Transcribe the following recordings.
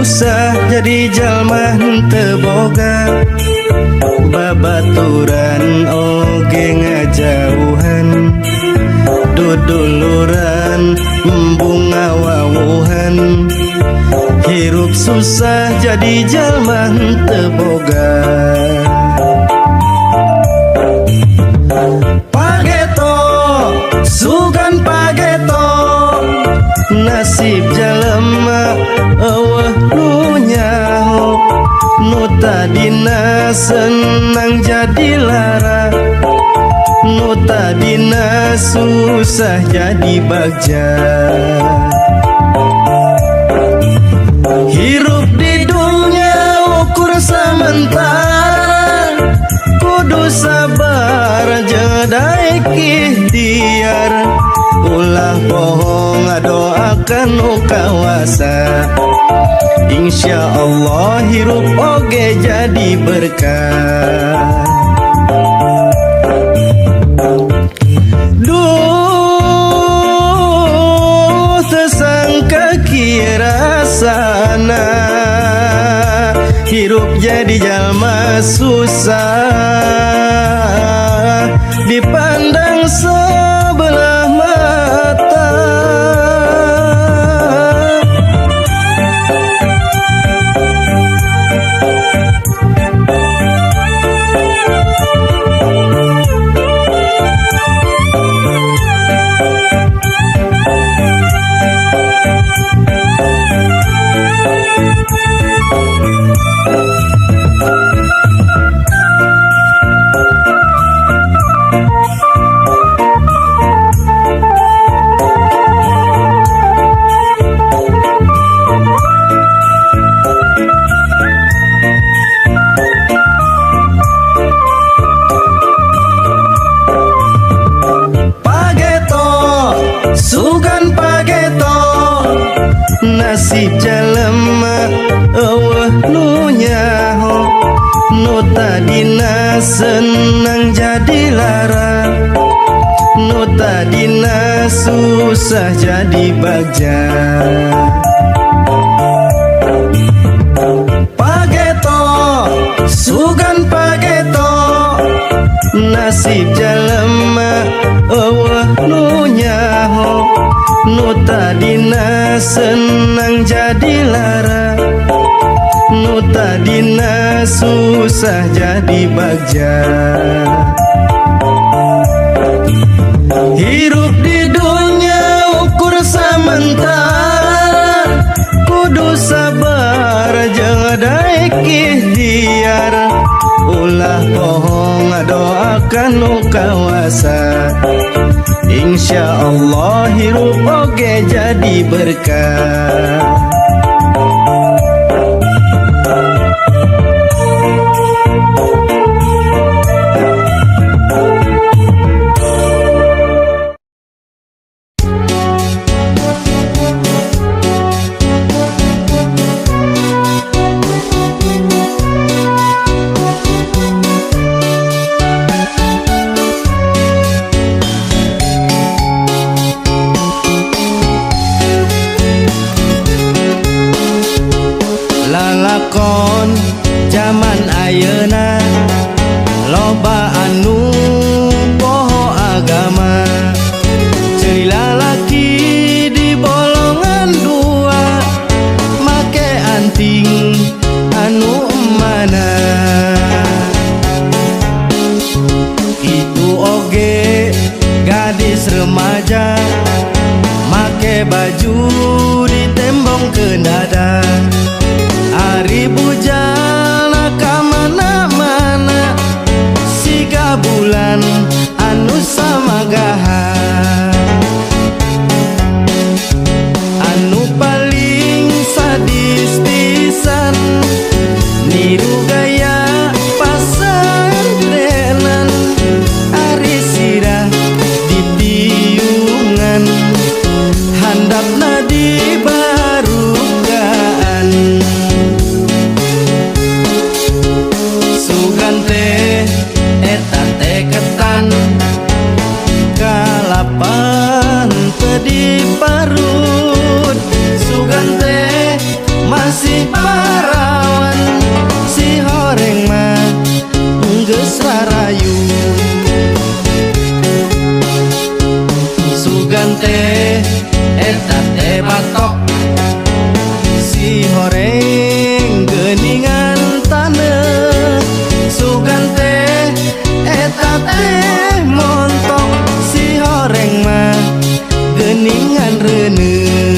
susah jadi jalma henteu boga, babaturan oge ngajauhan, duduluran embunga wawuhan. Hirup susah jadi jalma henteu boga. Pageto sugan pageto, nasib jalema eueuh nu nyaho, nu tadina senang jadi lara, nu tadina susah jadi bagja. Hirup di dunia ukur sementara, kudu sabar jedai ikhtiar. Ulah bohong doakan nu kawasa, insya Allah hirup oge jadi berkah. Duh tersangka kira sana, hirup jadi jalma susah, dipandang sebelah mata. Sugan pageto, nasib jalema eueuh nu nyaho, nu tadina senang jadi lara, nu tadina susah jadi bagja. Pageto sugan pageto, nasib jalema eueuh nu nyaho, nu tadina senang jadi lara, nu tadina susah jadi bagja. Hirup di dunia ukur sementara, kudu sabar jedai ikhtiar. Ulah bohong doakan nu kawasa, insya Allah hirup oge jadi berkah. Lalakon zaman ayeuna loba anu poho agama, ceuli lalaki di bolongan dua, make anting anu mana. Itu oge gadis remaja, make baju ditembong ke dada. Ari bujana kamana-mana, siga bulan anu samagaha. Anu paling sadis pisan masih parawan si horeng mah geus rarayu sugan teh eta teh batok si horeng geuningan taneuh sugan teh eta teh montok si horeng mah geuningan reuneuh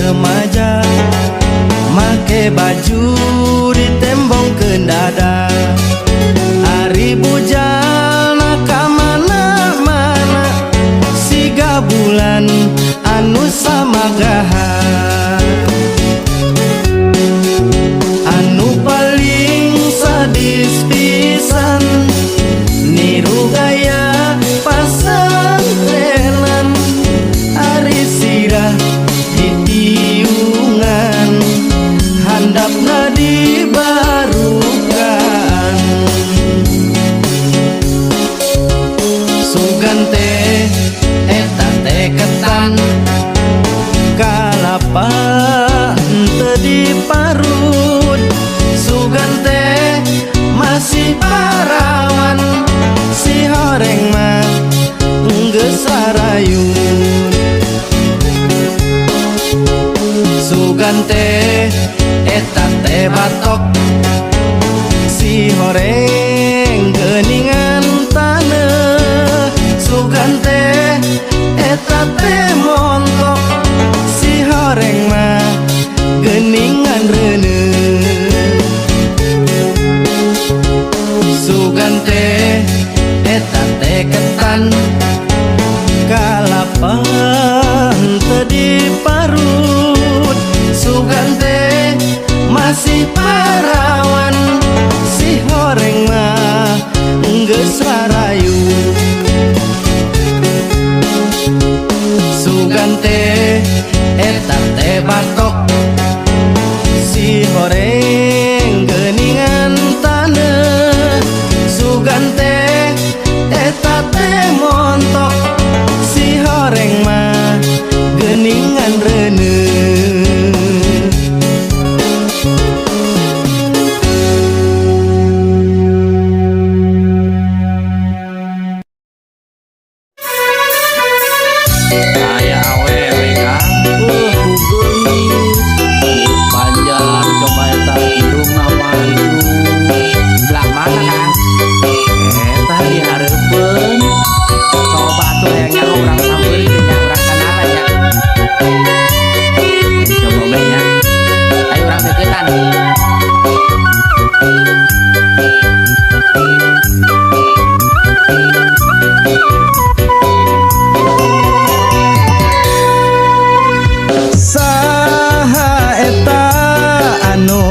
remaja make baju ditembongkeun dada ari bujalna ka mana-mana siga bulan anu samagaha anu paling sadis pisan niru gaya pasantrenan ari sirah tiungan handapna dibarukan sugan teh eta teh ketan kalapa teu diparut sugan teh masih parawan si horeng mah geus sarayun sugan teh eta teh batok si horeng geuningan taneuh sugan teh eta teh montok si horeng mah geuningan reuneuh sugan teh eta teh ketan kalapa teu diparut sugan teh masih parawan si horeng mah geus rarayu sugan teh eta teh batok si horeng geuningan taneuh sugan teh eta teh montok si horeng mah geuningan reuneuh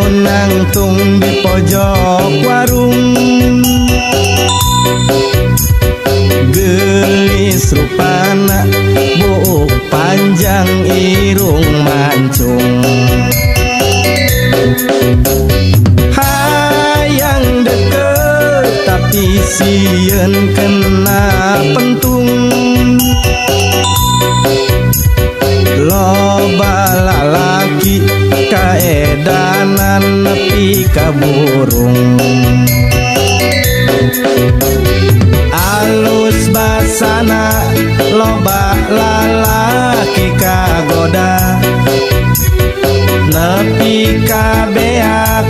nangtung di pojok warung gelis rupana buuk panjang irung mancung hayang deket tapi sieun kena pentung loba lalaki kaedanan nepi ka burung alus basana loba lalaki kagoda nepi ka beak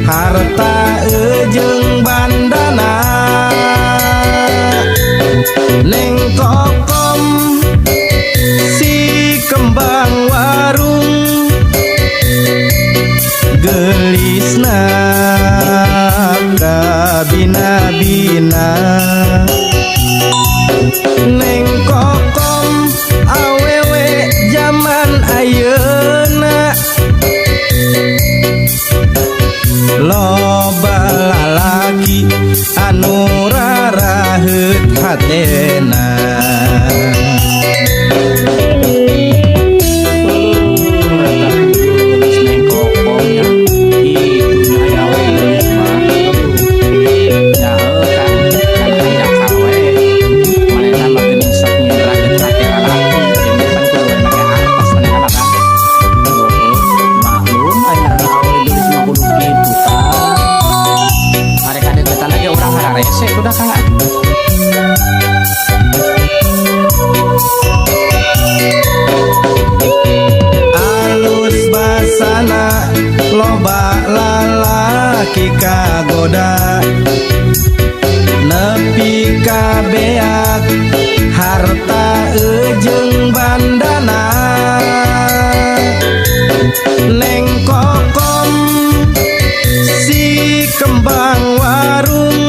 harta ejeung bandana neng kokom si kembang warung gelisna kabina-bina neng kokom awewe zaman ayeuna loba lalaki rese udah Kang. Alus basana loba lalaki kagoda nepi ka beak harta ejeng bandana neng kokom si kembang warung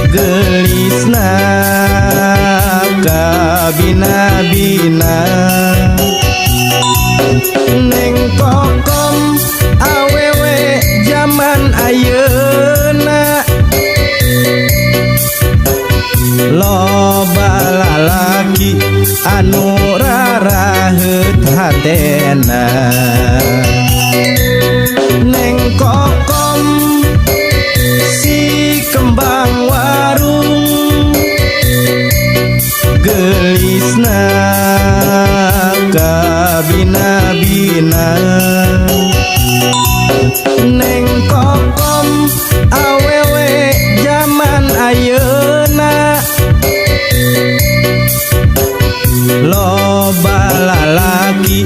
gelisna kabina-bina neng kokom awewe zaman ayeuna loba lalaki anu raraheut hatena neng kokom si kembang warung gelisna kabina-bina neng kokom awewe zaman ayeuna loba lalaki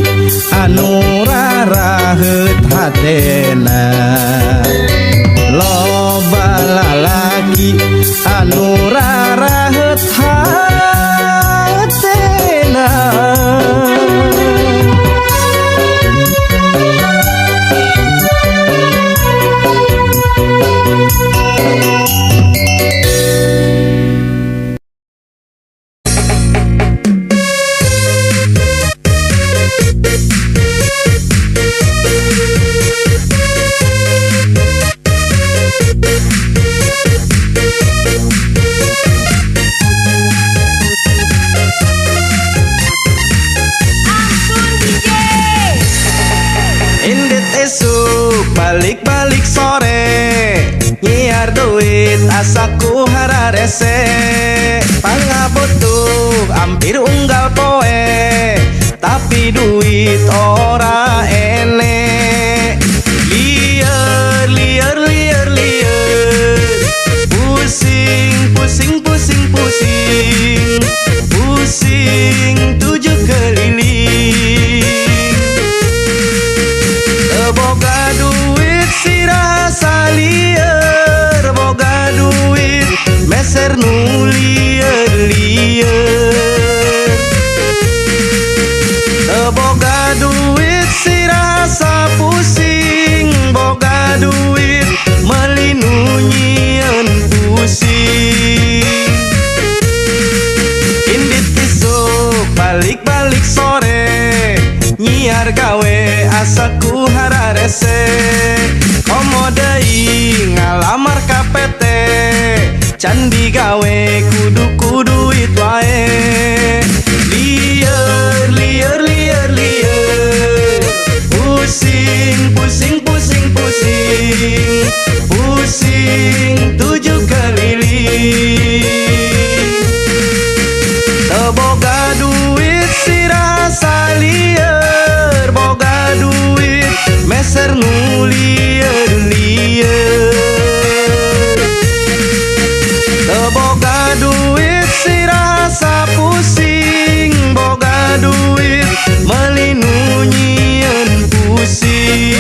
anu raraheut hatena loba lalaki anu raraheut hatena. Balik-balik sore nyiar duit asaku hararese pangabutuh hampir unggal poe tapi duit ora ene liar liar liar liar pusing pusing pusing pusing pusing tujuh keliling boga duit si rasa liar boga duit meser nu liar liar boga duit si rasa pusing boga duit melinunyian pusing indit isuk balik-balik sore nyiar gawe asaku hararese komo deui ngalamar KPT candi gawe kudu it wae liar liar liar liar pusing pusing pusing pusing pusing tujuh keliling boga duit si rasa liar boga duit meser nu liar liar boga duit si rasa pusing boga duit melinunyian pusing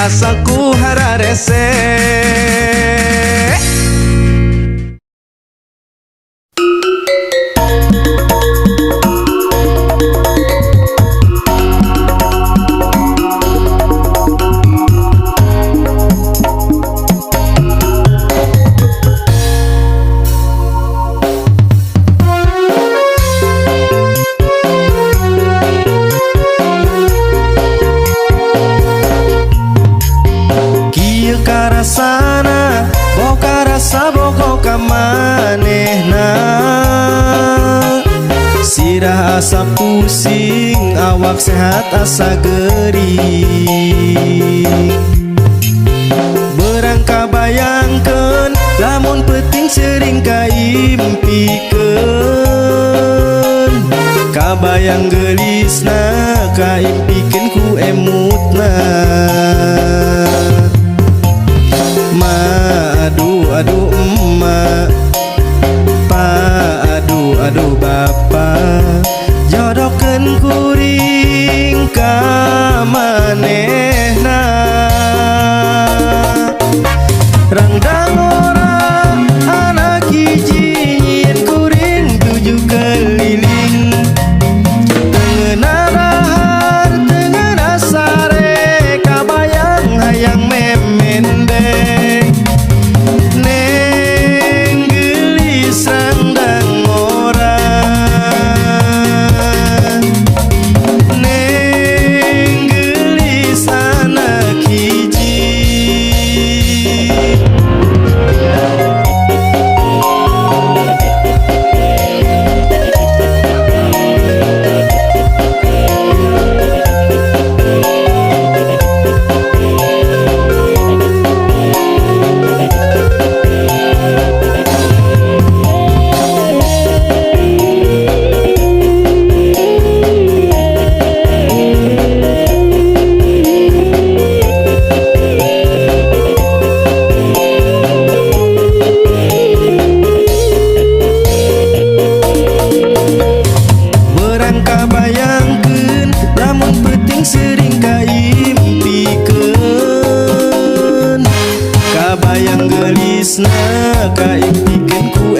rasaku hararese. Karasana boka rasa boko kamanehna, sirah asa pusing awak sehat asa gering. Berangka bayangkeun lamun penting sering kaimpikeun, kabayang gelisna kaimpikeun ku emutna. Aduh emak, pa aduh bapak, jodohkeun kuring ka manehna. Rangdang ora anak hiji nyin kuring tujuh keliling, tengeuna rahar tengeuna sare, kabayang hayang memendeng. Neng gelis randang ora, neng gelis anak hiji. Bayangkeun lamun penting sering kaimpikeun, kabayang gelisna kaimpikeun ku